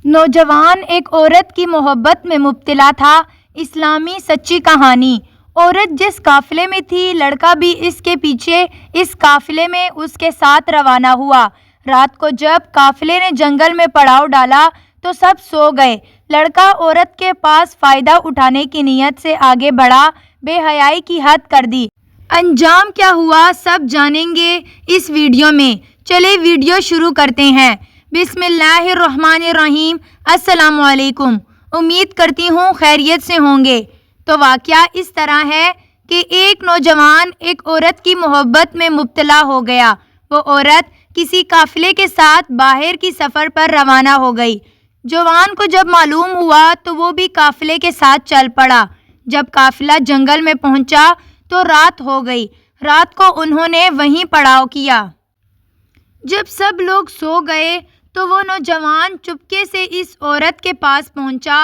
نوجوان ایک عورت کی محبت میں مبتلا تھا۔ اسلامی سچی کہانی۔ عورت جس قافلے میں تھی، لڑکا بھی اس کے پیچھے اس قافلے میں اس کے ساتھ روانہ ہوا۔ رات کو جب قافلے نے جنگل میں پڑاؤ ڈالا تو سب سو گئے۔ لڑکا عورت کے پاس فائدہ اٹھانے کی نیت سے آگے بڑھا، بے حیائی کی حد کر دی۔ انجام کیا ہوا سب جانیں گے اس ویڈیو میں۔ چلے ویڈیو شروع کرتے ہیں۔ بسم اللہ الرحمن الرحیم۔ السلام علیکم۔ امید کرتی ہوں خیریت سے ہوں گے۔ تو واقعہ اس طرح ہے کہ ایک نوجوان ایک عورت کی محبت میں مبتلا ہو گیا۔ وہ عورت کسی قافلے کے ساتھ باہر کی سفر پر روانہ ہو گئی۔ جوان کو جب معلوم ہوا تو وہ بھی قافلے کے ساتھ چل پڑا۔ جب قافلہ جنگل میں پہنچا تو رات ہو گئی۔ رات کو انہوں نے وہیں پڑاؤ کیا۔ جب سب لوگ سو گئے تو وہ نوجوان چپکے سے اس عورت کے پاس پہنچا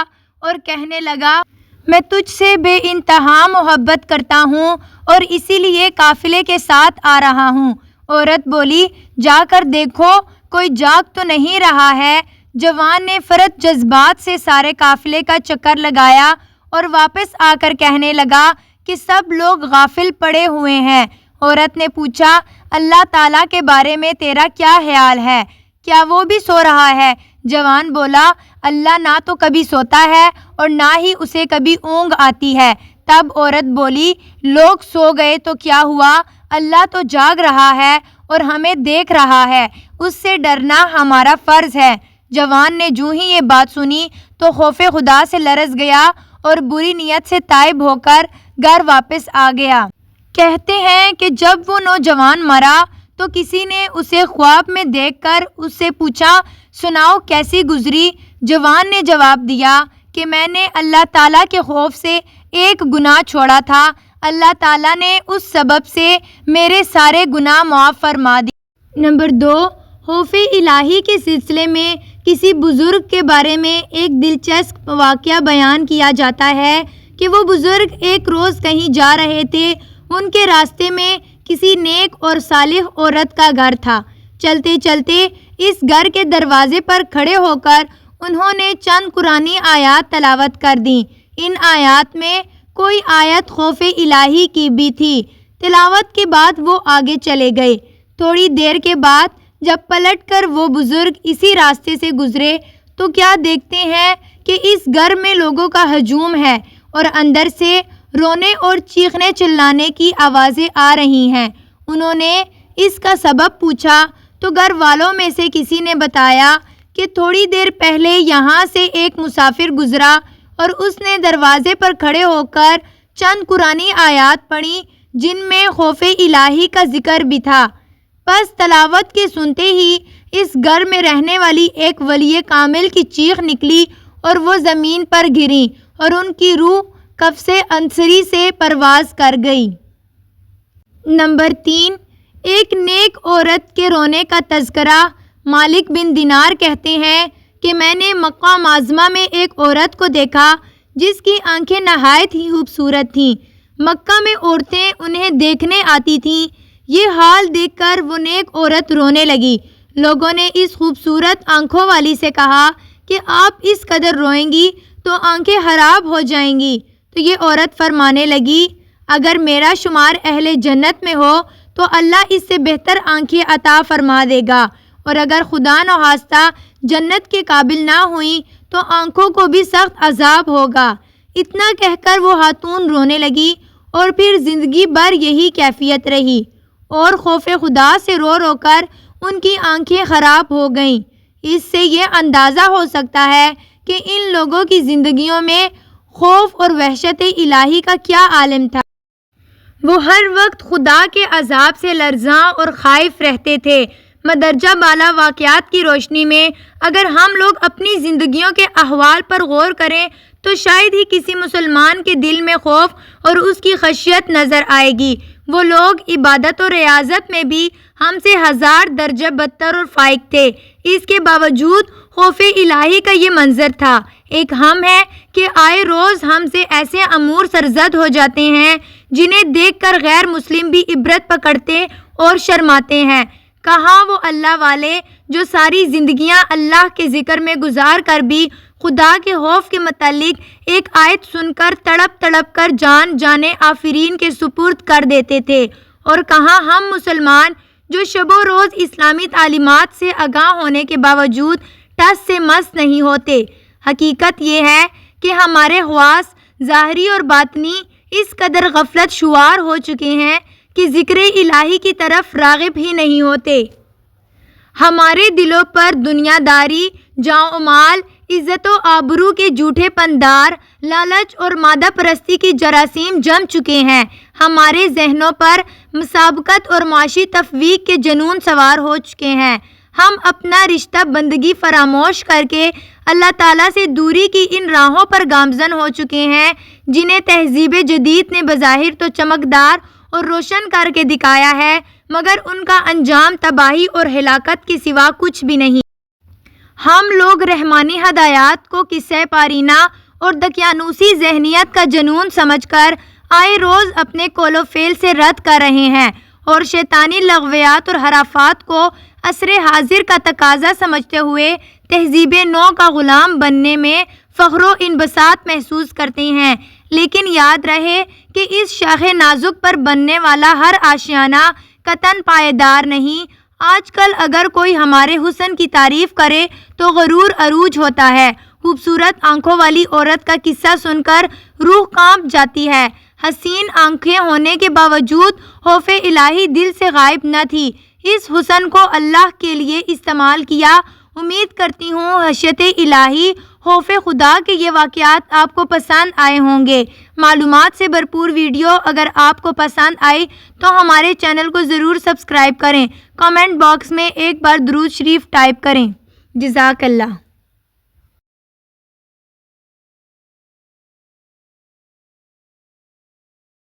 اور کہنے لگا، میں تجھ سے بے انتہا محبت کرتا ہوں اور اسی لیے قافلے کے ساتھ آ رہا ہوں۔ عورت بولی، جا کر دیکھو کوئی جاگ تو نہیں رہا ہے۔ جوان نے فرط جذبات سے سارے قافلے کا چکر لگایا اور واپس آ کر کہنے لگا کہ سب لوگ غافل پڑے ہوئے ہیں۔ عورت نے پوچھا، اللہ تعالیٰ کے بارے میں تیرا کیا خیال ہے؟ کیا وہ بھی سو رہا ہے؟ جوان بولا، اللہ نہ تو کبھی سوتا ہے اور نہ ہی اسے کبھی اونگ آتی ہے۔ تب عورت بولی، لوگ سو گئے تو کیا ہوا؟ اللہ تو جاگ رہا ہے اور ہمیں دیکھ رہا ہے، اس سے ڈرنا ہمارا فرض ہے۔ جوان نے جو ہی یہ بات سنی تو خوف خدا سے لرز گیا اور بری نیت سے تائب ہو کر گھر واپس آ گیا۔ کہتے ہیں کہ جب وہ نوجوان مرا تو کسی نے اسے خواب میں دیکھ کر اس سے پوچھا، سناؤ کیسی گزری؟ جوان نے جواب دیا کہ میں نے اللہ تعالیٰ کے خوف سے ایک گناہ چھوڑا تھا، اللہ تعالیٰ نے اس سبب سے میرے سارے گناہ معاف فرما دیے۔ نمبر 2، خوف الہی کے سلسلے میں کسی بزرگ کے بارے میں ایک دلچسپ واقعہ بیان کیا جاتا ہے کہ وہ بزرگ ایک روز کہیں جا رہے تھے۔ ان کے راستے میں کسی نیک اور صالح عورت کا گھر تھا۔ چلتے چلتے اس گھر کے دروازے پر کھڑے ہو کر انہوں نے چند قرآنی آیات تلاوت کر دیں۔ ان آیات میں کوئی آیت خوف الہی کی بھی تھی۔ تلاوت کے بعد وہ آگے چلے گئے۔ تھوڑی دیر کے بعد جب پلٹ کر وہ بزرگ اسی راستے سے گزرے تو کیا دیکھتے ہیں کہ اس گھر میں لوگوں کا ہجوم ہے اور اندر سے رونے اور چیخنے چلانے کی آوازیں آ رہی ہیں۔ انہوں نے اس کا سبب پوچھا تو گھر والوں میں سے کسی نے بتایا کہ تھوڑی دیر پہلے یہاں سے ایک مسافر گزرا اور اس نے دروازے پر کھڑے ہو کر چند قرآنی آیات پڑھی جن میں خوف الہی کا ذکر بھی تھا۔ بس تلاوت کے سنتے ہی اس گھر میں رہنے والی ایک ولی کامل کی چیخ نکلی اور وہ زمین پر گریں اور ان کی روح قفس انصری سے پرواز کر گئی۔ نمبر 3، ایک نیک عورت کے رونے کا تذکرہ۔ مالک بن دینار کہتے ہیں کہ میں نے مکہ معظمہ میں ایک عورت کو دیکھا جس کی آنکھیں نہایت ہی خوبصورت تھیں۔ مکہ میں عورتیں انہیں دیکھنے آتی تھیں۔ یہ حال دیکھ کر وہ نیک عورت رونے لگی۔ لوگوں نے اس خوبصورت آنکھوں والی سے کہا کہ آپ اس قدر روئیں گی تو آنکھیں خراب ہو جائیں گی۔ تو یہ عورت فرمانے لگی، اگر میرا شمار اہل جنت میں ہو تو اللہ اس سے بہتر آنکھیں عطا فرما دے گا، اور اگر خدا نخواستہ جنت کے قابل نہ ہوئیں تو آنکھوں کو بھی سخت عذاب ہوگا۔ اتنا کہہ کر وہ خاتون رونے لگی اور پھر زندگی بھر یہی کیفیت رہی اور خوف خدا سے رو رو کر ان کی آنکھیں خراب ہو گئیں۔ اس سے یہ اندازہ ہو سکتا ہے کہ ان لوگوں کی زندگیوں میں خوف اور وحشت الہی کا کیا عالم تھا۔ وہ ہر وقت خدا کے عذاب سے لرزاں اور خائف رہتے تھے۔ مدرجہ بالا واقعات کی روشنی میں اگر ہم لوگ اپنی زندگیوں کے احوال پر غور کریں تو شاید ہی کسی مسلمان کے دل میں خوف اور اس کی خشیت نظر آئے گی۔ وہ لوگ عبادت و ریاضت میں بھی ہم سے 1000 درجہ بدتر اور فائق تھے۔ اس کے باوجود خوف الہی کا یہ منظر تھا۔ ایک ہم ہے کہ آئے روز ہم سے ایسے امور سرزد ہو جاتے ہیں جنہیں دیکھ کر غیر مسلم بھی عبرت پکڑتے اور شرماتے ہیں۔ کہاں وہ اللہ والے جو ساری زندگیاں اللہ کے ذکر میں گزار کر بھی خدا کے خوف کے متعلق ایک آیت سن کر تڑپ تڑپ کر جان جانے آفرین کے سپرد کر دیتے تھے، اور کہاں ہم مسلمان جو شب و روز اسلامی تعلیمات سے آگاہ ہونے کے باوجود ٹس سے مس نہیں ہوتے۔ حقیقت یہ ہے کہ ہمارے حواس ظاہری اور باطنی اس قدر غفلت شعار ہو چکے ہیں کہ ذکر الہی کی طرف راغب ہی نہیں ہوتے۔ ہمارے دلوں پر دنیا داری، جاہ و مال، عزت و آبرو کے جھوٹے پندار، لالچ اور مادہ پرستی کی جراثیم جم چکے ہیں۔ ہمارے ذہنوں پر مسابقت اور معاشی تفویض کے جنون سوار ہو چکے ہیں۔ ہم اپنا رشتہ بندگی فراموش کر کے اللہ تعالیٰ سے دوری کی ان راہوں پر گامزن ہو چکے ہیں جنہیں تہذیب جدید نے بظاہر تو چمکدار اور روشن کر کے دکھایا ہے، مگر ان کا انجام تباہی اور ہلاکت کے سوا کچھ بھی نہیں۔ ہم لوگ رحمانی ہدایات کو قصہ پارینہ اور دقیانوسی ذہنیت کا جنون سمجھ کر آئے روز اپنے قول و فعل سے رد کر رہے ہیں، اور شیطانی لغویات اور خرافات کو عصر حاضر کا تقاضا سمجھتے ہوئے تہذیب نو کا غلام بننے میں فخر و انبساط محسوس کرتے ہیں۔ لیکن یاد رہے کہ اس شاخ نازک پر بننے والا ہر آشیانہ قطعاً پائیدار نہیں۔ آج کل اگر کوئی ہمارے حسن کی تعریف کرے تو غرور عروج ہوتا ہے۔ خوبصورت آنکھوں والی عورت کا قصہ سن کر روح کانپ جاتی ہے۔ حسین آنکھیں ہونے کے باوجود خوف الہی دل سے غائب نہ تھی۔ اس حسن کو اللہ کے لیے استعمال کیا۔ امید کرتی ہوں خشیت الہی، خوف خدا کے یہ واقعات آپ کو پسند آئے ہوں گے۔ معلومات سے بھرپور ویڈیو اگر آپ کو پسند آئی تو ہمارے چینل کو ضرور سبسکرائب کریں۔ کمنٹ باکس میں ایک بار درود شریف ٹائپ کریں۔ جزاک اللہ۔